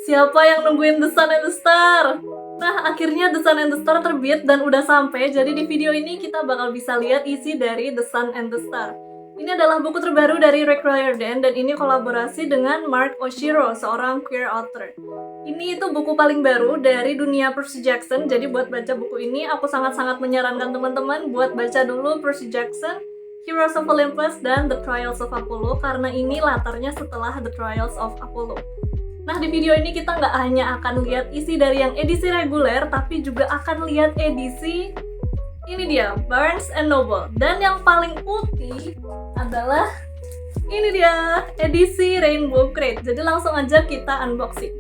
Siapa yang nungguin The Sun and the Star? Nah, akhirnya The Sun and the Star terbit dan udah sampai. Jadi di video ini kita bakal bisa lihat isi dari The Sun and the Star. Ini adalah buku terbaru dari Rick Riordan dan ini kolaborasi dengan Mark Oshiro, seorang queer author. Ini itu buku paling baru dari dunia Percy Jackson. Jadi buat baca buku ini aku sangat-sangat menyarankan teman-teman buat baca dulu Percy Jackson, Heroes of Olympus, dan The Trials of Apollo karena ini latarnya setelah The Trials of Apollo. Nah, di video ini kita nggak hanya akan lihat isi dari yang edisi reguler, tapi juga akan lihat edisi ini dia, Barnes and Noble. Dan yang paling putih adalah ini dia, edisi Rainbow Crate. Jadi langsung aja kita unboxing.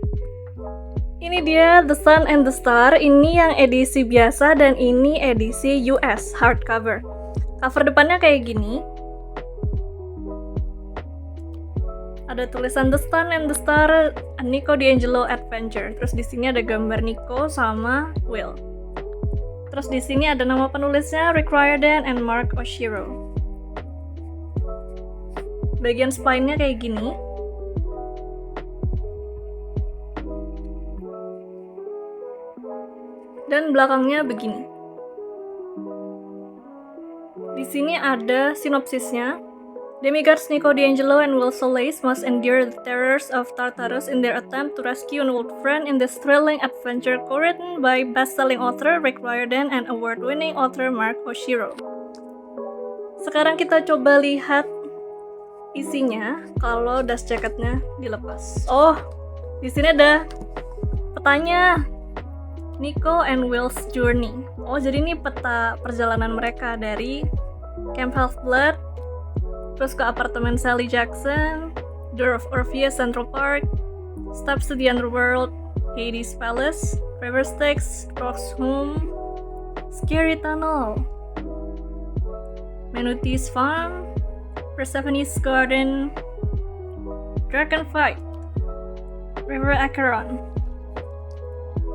Ini dia The Sun and the Star. Ini yang edisi biasa dan ini edisi US hardcover. Cover depannya kayak gini. Ada tulisan The Sun and the Star, a Nico D'Angelo Adventure. Terus di sini ada gambar Nico sama Will. Terus di sini ada nama penulisnya Rick Riordan and Mark Oshiro. Bagian spine-nya kayak gini. Dan belakangnya begini. Di sini ada sinopsisnya. Demigods Nico D'Angelo and Will Solis must endure the terrors of Tartarus in their attempt to rescue an old friend in this thrilling adventure co-written by best-selling author Rick Riordan and award-winning author Mark Oshiro. Sekarang kita coba lihat isinya kalau dust jacketnya dilepas. Oh, di sini ada petanya. Nico and Will's Journey. Oh, jadi ini peta perjalanan mereka dari Camp Half-Blood, terus ke apartemen Sally Jackson, Door of Orpheus Central Park, Steps to the Underworld, Hades Palace, River Styx, Rock's Home, Scary Tunnel, Menutis Farm, Persephone's Garden, Dragon Fight, River Acheron.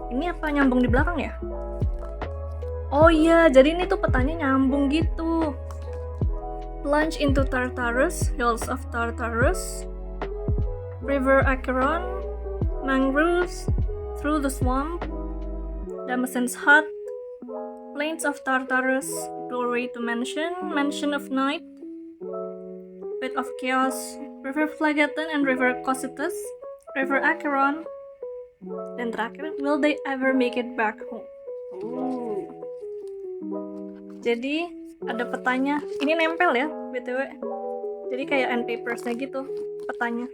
Ini apa nyambung di belakang ya? Oh iya, jadi ini tuh petanya nyambung gitu. Plunge into Tartarus, Hills of Tartarus, River Acheron, Mangroves, Through the Swamp, Damascen's Hut, Plains of Tartarus, Doorway to Mansion, Mansion of Night, Pit of Chaos, River Phlegethon and River Cocytus, River Acheron, dan terakhir, Will They Ever Make It Back Home? Jadi ada petanya, ini nempel ya BTW, jadi kayak end papersnya gitu petanya.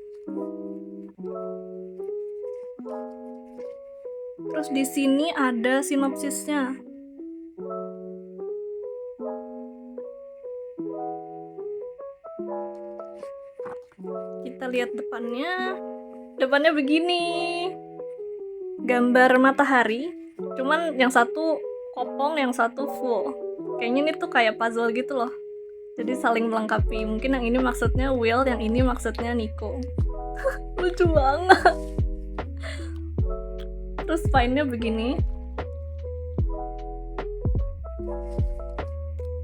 Terus di sini ada sinopsisnya. Kita lihat depannya begini, gambar matahari, cuman yang satu kopong, yang satu full. Kayaknya ini tuh kayak puzzle gitu loh. Jadi saling melengkapi. Mungkin yang ini maksudnya Will, yang ini maksudnya Nico. Lucu banget. Terus spine-nya begini.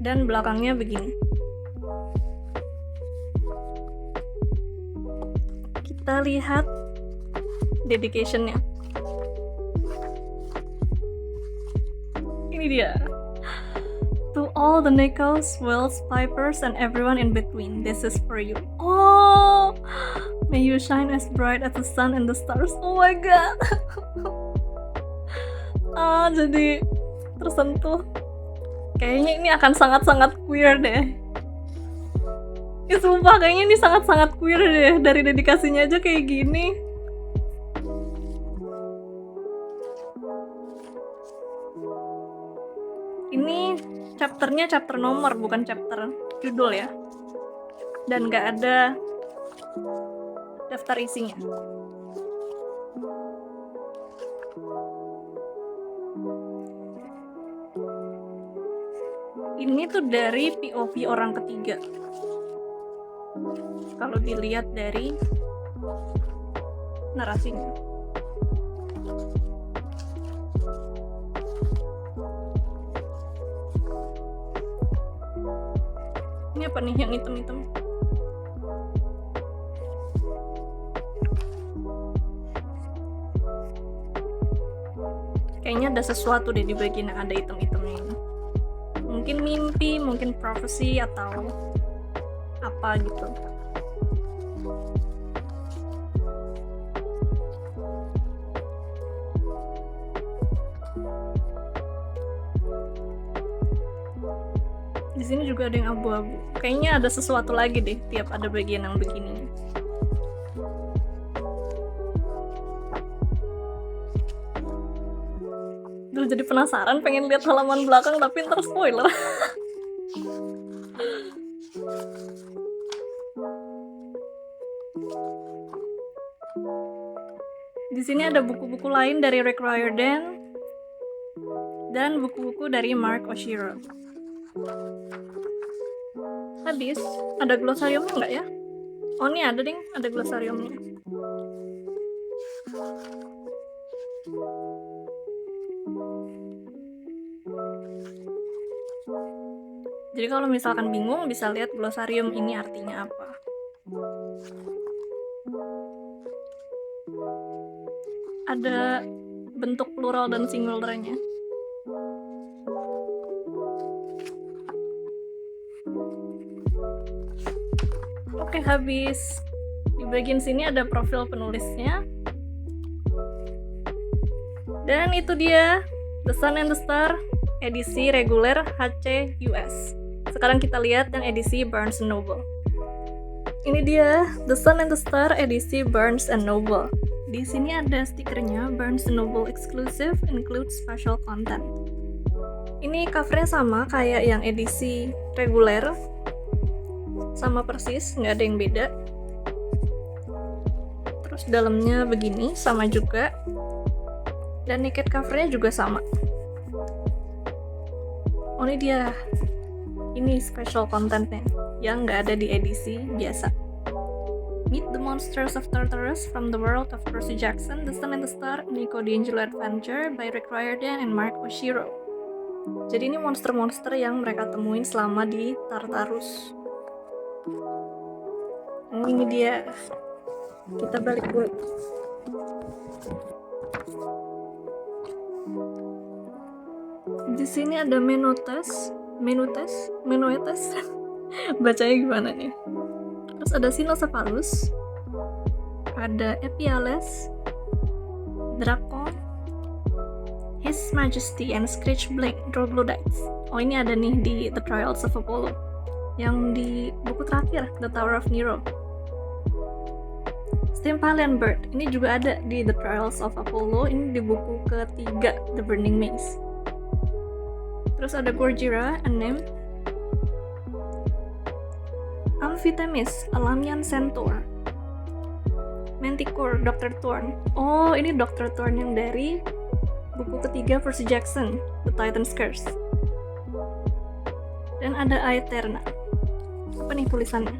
Dan belakangnya begini. Kita lihat dedication-nya. Ini dia. To all the Nicos, Wills, Pipers, and everyone in between, this is for you. Oh, may you shine as bright as the sun and the stars. Oh my god. Jadi tersentuh. Kayaknya ini akan sangat-sangat queer deh. Ya sumpah, kayaknya ini sangat-sangat queer deh. Dari dedikasinya aja kayak gini. Ini chapternya chapter nomor, bukan chapter judul ya. Dan gak ada daftar isinya. Ini tuh dari POV orang ketiga. Kalau dilihat dari narasinya. Ini apa nih yang hitam-hitam? Kayaknya ada sesuatu deh di bagian yang ada item-itemnya ini. Mungkin mimpi, mungkin prophecy, atau apa gitu. Di sini juga ada yang abu-abu. Kayaknya ada sesuatu lagi deh tiap ada bagian yang begini. Duh, jadi penasaran pengen lihat halaman belakang tapi ntar spoiler. Di sini ada buku-buku lain dari Rick Riordan dan buku-buku dari Mark Oshiro. Habis, ada glosariumnya nggak ya? Oh, ini ada ding, ada glosariumnya. Jadi kalau misalkan bingung bisa lihat glosarium ini artinya apa. Ada bentuk plural dan singularnya. Oke, habis. Di bagian sini ada profil penulisnya. Dan itu dia The Sun and the Star edisi reguler HC US. Sekarang kita lihat yang edisi Barnes & Noble. Ini dia The Sun and the Star edisi Barnes & Noble. Di sini ada stikernya Barnes & Noble exclusive includes special content. Ini covernya sama kayak yang edisi reguler, sama persis, nggak ada yang beda. Terus dalamnya begini, sama juga. Dan naked covernya juga sama. Oh, ini dia. Ini special contentnya yang nggak ada di edisi biasa. Meet the Monsters of Tartarus from the world of Percy Jackson, The Sun and the Star, Nico D'Angelo Adventure by Rick Riordan and Mark Oshiro. Jadi ini monster-monster yang mereka temuin selama di Tartarus. Ini dia. Kita balik dulu. Di sini ada Menoetes. Bacanya gimana nih? Terus ada Cynocephalus, ada Epiales, Drakon, His Majesty and Screechblade Troglodytes. Oh, ini ada nih di The Trials of Apollo, yang di buku terakhir The Tower of Nero. Stympalian Bird, ini juga ada di The Trials of Apollo, ini di buku ketiga The Burning Maze. Terus ada Gorgira, a nymph, Amphithemis, a Lamian Centaur, Manticore, Dr. Thorn. Oh, ini Dr. Thorn yang dari buku ketiga Percy Jackson, The Titan's Curse. Dan ada Aeterna. Apa nih tulisannya?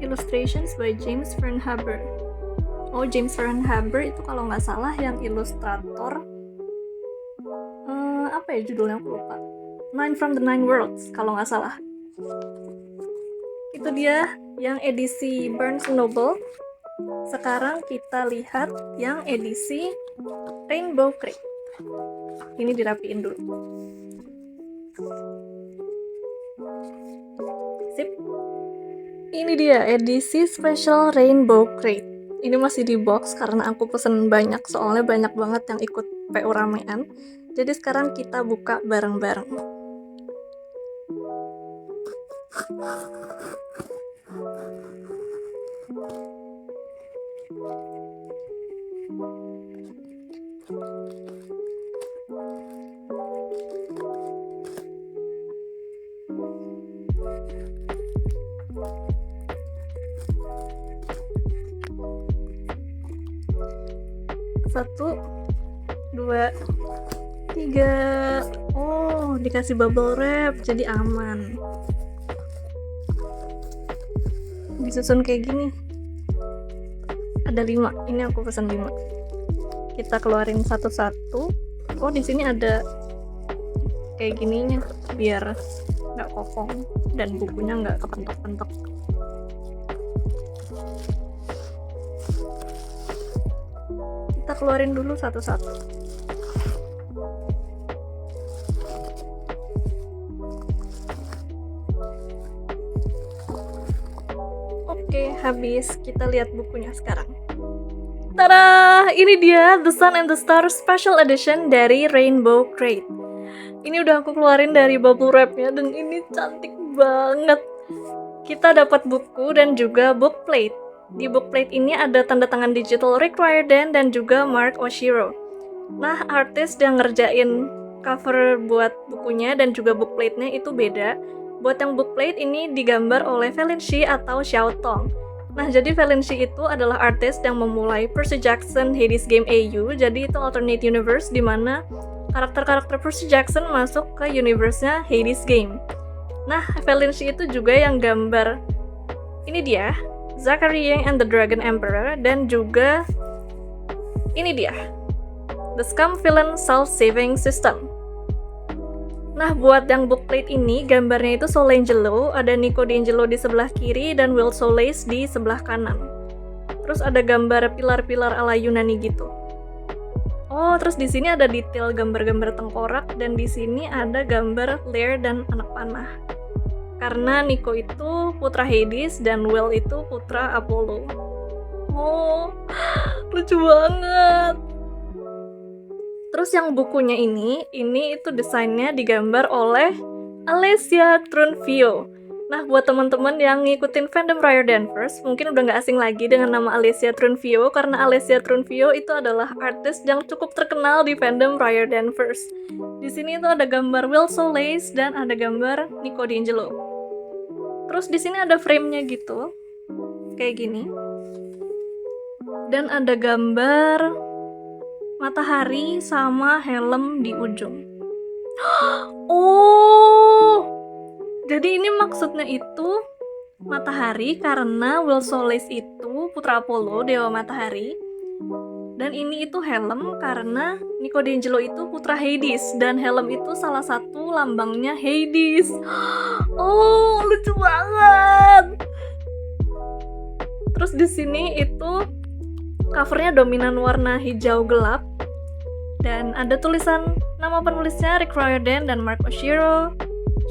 Illustrations by James Fernhaber. Oh, James Fernhaber itu kalau nggak salah yang ilustrator apa ya judulnya, aku lupa. Nine from the Nine Worlds kalau nggak salah. Itu dia yang edisi Barnes & Noble. Sekarang kita lihat yang edisi Rainbow Crate. Ini dirapiin dulu. Sip. Ini dia edisi special Rainbow Crate. Ini masih di box karena aku pesen banyak, soalnya banyak banget yang ikut PO ramean. Jadi sekarang kita buka bareng-bareng. Satu, dua, tiga. Oh, dikasih bubble wrap, jadi aman. Disusun kayak gini. Ada 5. Ini aku pesan 5. Kita keluarin satu-satu. Oh, di sini ada kayak gininya biar nggak kokong dan bukunya nggak kepentok-pentok. Kita keluarin dulu satu-satu. habis, kita lihat bukunya sekarang. Tada! Ini dia The Sun and the Stars Special Edition dari Rainbow Crate. Ini udah aku keluarin dari bubble wrapnya dan ini cantik banget. Kita dapat buku dan juga bookplate. Di bookplate ini ada tanda tangan digital Rick Riordan dan juga Mark Oshiro. Nah, artis yang ngerjain cover buat bukunya dan juga bookplate-nya itu beda. Buat yang bookplate ini digambar oleh Felinci atau Xiao Tong. Nah, jadi Felinci itu adalah artis yang memulai Percy Jackson Hades Game AU, jadi itu alternate universe di mana karakter-karakter Percy Jackson masuk ke universe-nya Hades Game. Nah, Felinci itu juga yang gambar, ini dia, Zachary Yang and the Dragon Emperor, dan juga ini dia, The Scum Villain Self-Saving System. Nah, buat yang bookplate ini, gambarnya itu Solangelo, ada Nico D'Angelo di sebelah kiri dan Will Solis di sebelah kanan. Terus ada gambar pilar-pilar ala Yunani gitu. Oh, terus di sini ada detail gambar-gambar tengkorak dan di sini ada gambar Lear dan anak panah. Karena Nico itu putra Hades dan Will itu putra Apollo. Oh, lucu banget. Terus yang bukunya ini itu desainnya digambar oleh Alessia Trunfio. Nah, buat teman-teman yang ngikutin fandom Riordanverse, mungkin udah nggak asing lagi dengan nama Alessia Trunfio, karena Alessia Trunfio itu adalah artis yang cukup terkenal di fandom Riordanverse. Di sini itu ada gambar Will Solis dan ada gambar Nico D'Angelo. Terus di sini ada frame-nya gitu, kayak gini. Dan ada gambar matahari sama helm di ujung. Oh, jadi ini maksudnya itu matahari karena Will Solis itu putra Apollo, dewa matahari. Dan ini itu helm karena Nico D'Angelo itu putra Hades dan helm itu salah satu lambangnya Hades. Oh, lucu banget. Terus di sini itu covernya dominan warna hijau gelap dan ada tulisan nama penulisnya Rick Riordan dan Mark Oshiro.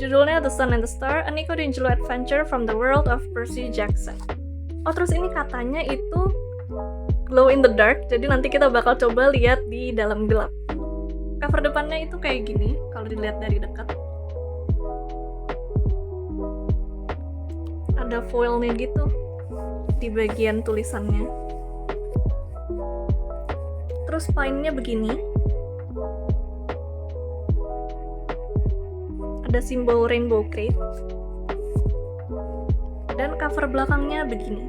Judulnya The Sun and the Star, A Nico D'Angelo Adventure from the World of Percy Jackson. Oh, terus ini katanya itu glow in the dark, jadi nanti kita bakal coba lihat di dalam gelap. Cover depannya itu kayak gini kalau dilihat dari dekat. Ada foilnya gitu di bagian tulisannya. Terus spine-nya begini. Ada simbol Rainbow Crate. Dan cover belakangnya begini.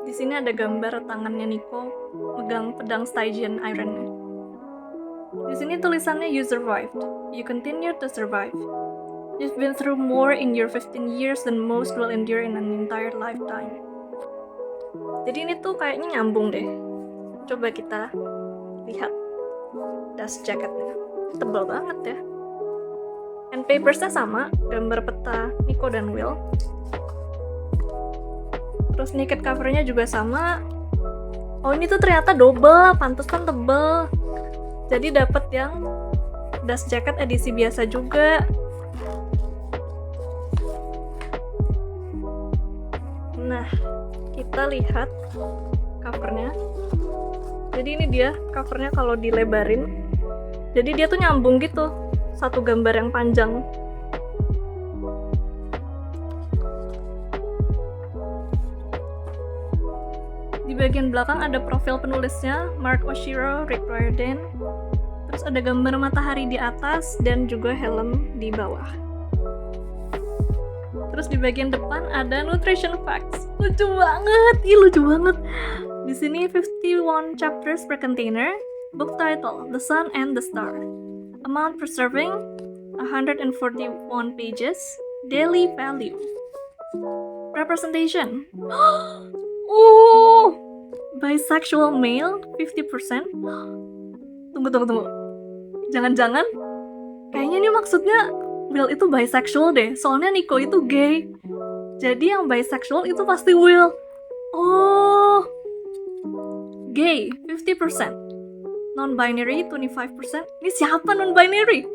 Di sini ada gambar tangannya Nico megang pedang Stygian Iron. Di sini tulisannya You survived. You continue to survive. You've been through more in your 15 years than most will endure in an entire lifetime. Jadi ini tuh kayaknya nyambung deh. Coba kita lihat dust jacketnya. Tebal banget ya. And papersnya sama, gambar peta Nico dan Will. Terus naked covernya juga sama. Oh, ini tuh ternyata double, pantesan tebel. Jadi dapat yang dust jacket edisi biasa juga. Nah, kita lihat covernya. Jadi ini dia covernya kalau dilebarin. Jadi dia tuh nyambung gitu, satu gambar yang panjang. Di bagian belakang ada profil penulisnya, Mark Oshiro, Rick Riordan. Terus ada gambar matahari di atas dan juga helm di bawah. Terus di bagian depan ada nutrition facts. Lucu banget, lucu banget. Di sini 51 chapters per container. Book title, The Sun and the Star. Amount preserving, 141 pages. Daily value. Representation. Oh, bisexual male, 50%. Tunggu. Jangan-jangan, kayaknya ini maksudnya Will itu bisexual deh. Soalnya Nico itu gay. Jadi yang bisexual itu pasti Will. Oh, gay, 50%. Non-binary 25%. Ini siapa non-binary?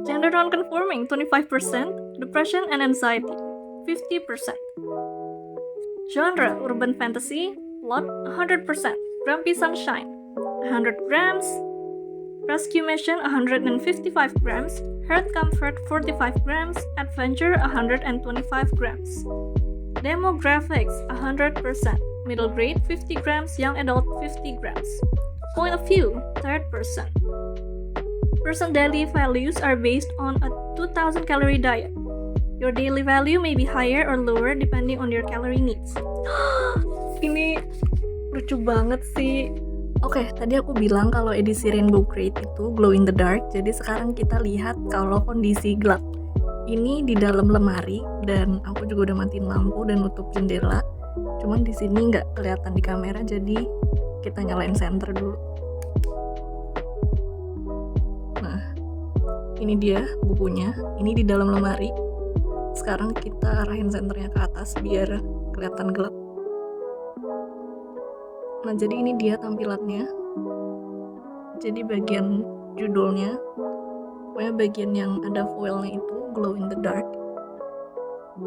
Gender non-conforming 25%. Depression and anxiety 50%. Genre urban fantasy, plot 100%. Grumpy Sunshine 100 grams. Rescue mission 155 grams. Heart comfort 45 grams. Adventure 125 grams. Demographics 100%. Middle grade 50 grams. Young adult 50 grams. Point of view 3rd person. Person daily values are based on a 2000 calorie diet. Your daily value may be higher or lower depending on your calorie needs. Ini lucu banget sih. Oke, tadi aku bilang kalau edisi Rainbow Crate itu glow in the dark. Jadi sekarang kita lihat kalau kondisi gelap. Ini di dalam lemari dan aku juga udah matiin lampu dan nutup jendela. Cuman di sini nggak kelihatan di kamera, jadi kita nyalain senter dulu. Nah, ini dia bukunya. Ini di dalam lemari. Sekarang kita arahin senternya ke atas biar kelihatan gelap. Nah, jadi ini dia tampilannya. Jadi bagian judulnya, pokoknya bagian yang ada foilnya itu glow in the dark.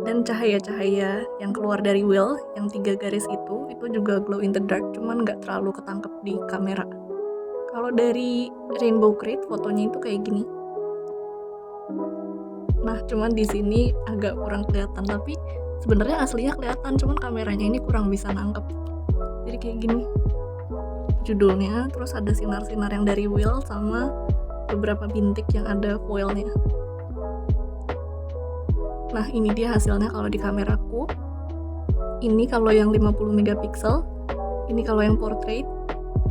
Dan cahaya-cahaya yang keluar dari wheel, yang 3 garis itu juga glow in the dark, cuman nggak terlalu ketangkep di kamera. Kalau dari Rainbow Crate fotonya itu kayak gini. Nah, cuman di sini agak kurang kelihatan, tapi sebenarnya aslinya kelihatan, cuman kameranya ini kurang bisa nangkep. Jadi kayak gini judulnya, terus ada sinar-sinar yang dari wheel sama beberapa bintik yang ada foilnya. Nah, ini dia hasilnya kalau di kameraku. Ini kalau yang 50 megapiksel, ini kalau yang portrait,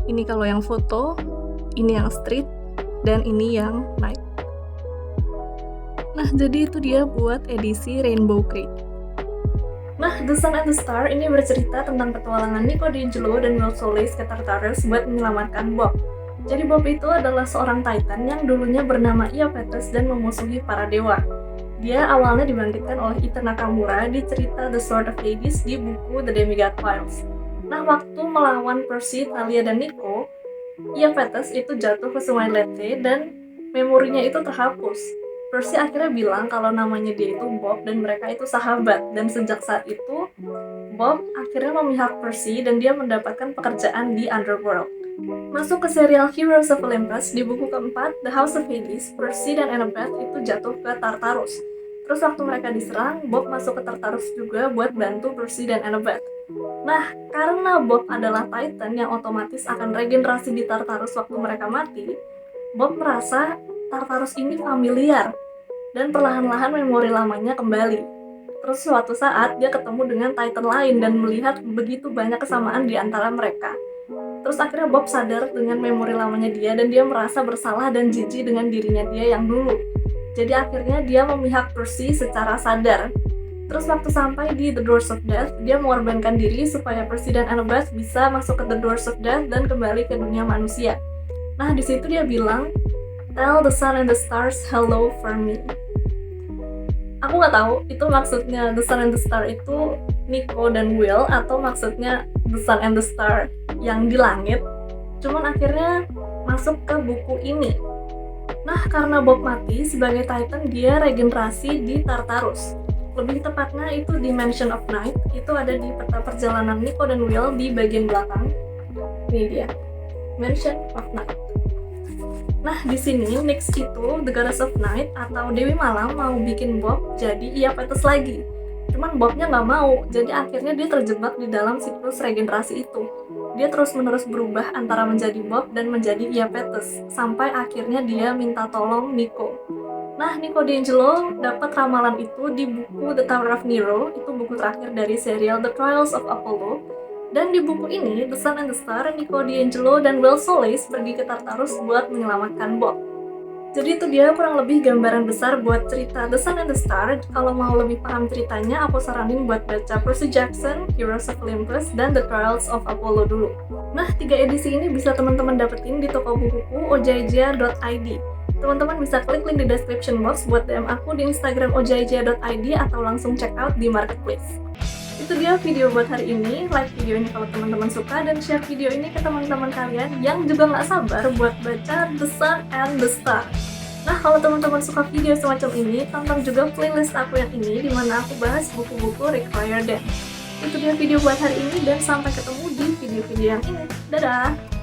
ini kalau yang foto, ini yang street, dan ini yang night. Nah, jadi itu dia buat edisi Rainbow Crate. Nah, The Sun and the Star ini bercerita tentang petualangan Nico D'Angelo dan Will Solis ke Tartarus buat menyelamatkan Bob. Jadi Bob itu adalah seorang Titan yang dulunya bernama Iapetus dan memusuhi para dewa. Dia awalnya dibangkitkan oleh Ita Nakamura di cerita The Sword of Hades di buku The Demigod Files. Nah, waktu melawan Percy, Thalia, dan Nico, Iapetus itu jatuh ke sungai Lethe dan memorinya itu terhapus. Percy akhirnya bilang kalau namanya dia itu Bob dan mereka itu sahabat, dan sejak saat itu Bob akhirnya memihak Percy dan dia mendapatkan pekerjaan di Underworld. Masuk ke serial Heroes of Olympus di buku keempat The House of Hades, Percy dan Annabeth itu jatuh ke Tartarus. Terus waktu mereka diserang, Bob masuk ke Tartarus juga buat bantu Percy dan Annabeth. Nah, karena Bob adalah Titan yang otomatis akan regenerasi di Tartarus waktu mereka mati, Bob merasa Tartarus ini familiar, dan perlahan-lahan memori lamanya kembali. Terus suatu saat dia ketemu dengan Titan lain dan melihat begitu banyak kesamaan di antara mereka. Terus akhirnya Bob sadar dengan memori lamanya dia dan dia merasa bersalah dan jijik dengan dirinya dia yang dulu. Jadi akhirnya dia memihak Percy secara sadar. Terus waktu sampai di The Doors of Death, dia mengorbankan diri supaya Percy dan Annabeth bisa masuk ke The Doors of Death dan kembali ke dunia manusia. Nah, di situ dia bilang, "Tell the sun and the stars hello for me." Aku nggak tahu itu maksudnya The Sun and the Star itu Nico dan Will atau maksudnya The Sun and the Star yang di langit. Cuman akhirnya masuk ke buku ini. Nah, karena Bob mati sebagai Titan, dia regenerasi di Tartarus. Lebih tepatnya itu Dimension of Night. Itu ada di peta perjalanan Nico dan Will di bagian belakang. Ini dia, Dimension of Night. Nah, di sini Nyx itu, The Goddess of Night atau Dewi Malam, mau bikin Bob jadi Iapetus lagi. Cuman Bobnya nggak mau, jadi akhirnya dia terjebak di dalam siklus regenerasi itu. Dia terus-menerus berubah antara menjadi Bob dan menjadi Iapetus, sampai akhirnya dia minta tolong Nico. Nah, Nico D'Angelo dapat ramalan itu di buku The Tower of Nero, itu buku terakhir dari serial The Trials of Apollo. Dan di buku ini, The Sun and the Star, Nico D'Angelo dan Will Solis pergi ke Tartarus buat menyelamatkan Bob. Jadi itu dia kurang lebih gambaran besar buat cerita The Sun and the Star. Kalau mau lebih paham ceritanya, aku saranin buat baca Percy Jackson, Heroes of Olympus, dan The Trials of Apollo dulu. Nah, 3 edisi ini bisa teman-teman dapetin di toko bukuku ojj.id. Teman-teman bisa klik link di description box buat DM aku di Instagram ojj.id atau langsung check out di Marketplace. Itu dia video buat hari ini. Like video ini kalau teman-teman suka dan share video ini ke teman-teman kalian yang juga nggak sabar buat baca The Sun and the Star. Nah, kalau teman-teman suka video semacam ini, tonton juga playlist aku yang ini, dimana aku bahas buku-buku required dance. Itu dia video buat hari ini, dan sampai ketemu di video-video yang ini. Dadah!